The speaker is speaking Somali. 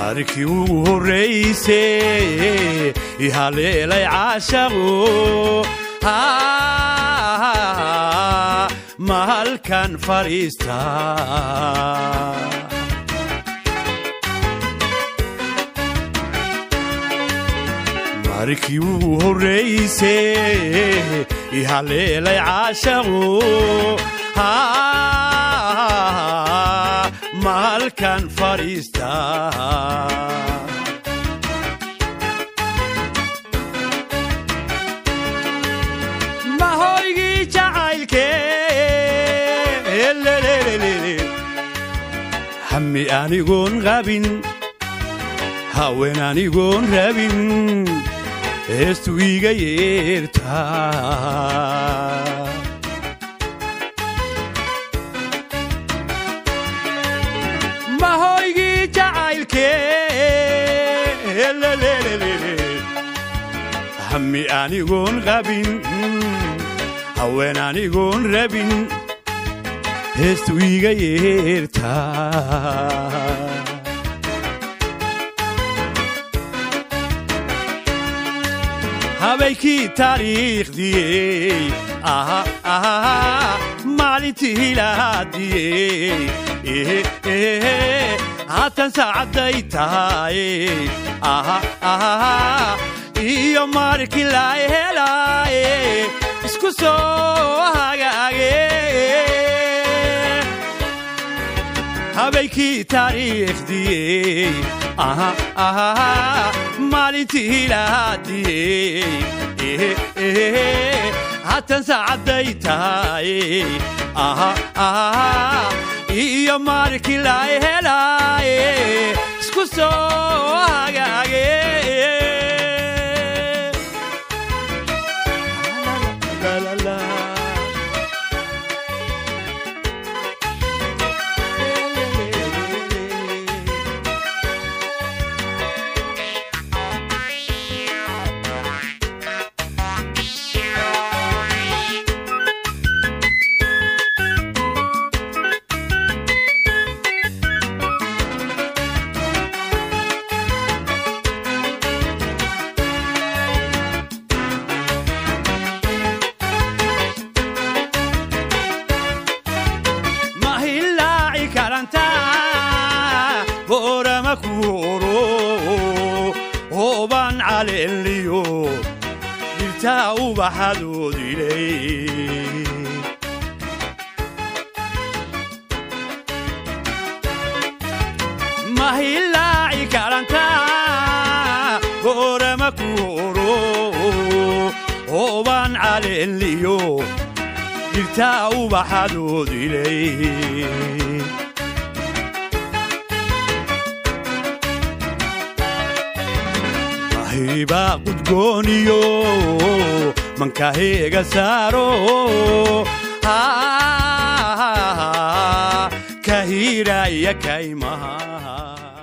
markii ugu horeysay ihaleelay caashaqo mahalkan fariista markii ugu horeysay ihaleelay caashaqo mahalkan fariista mahoygii jacaylkee hammi anigoon qabin haween anigoon rabin heestu iga yeertaa mahoygii jacaylkee hammi anigoon qabin haween anigoon rabin heestu iga yeertaa habaykii taariikhdiyey maalintii lahaadiyey haatan saacadday tahay iyo markii la helaaye isku soo hagaage habaykii taariikhdiyey maalintii lahaadiyey haatan saacadday tahay iyo markii la helaaye isku soo hagaage هوبان على اليوم يرتاو بحدود إليه ما هي اللاعي كارنتا غورمك هوبان على اليوم يرتاو بحدود إليه هيبا قدقونيو من كاهيغا سارو كاهيرا يا كايما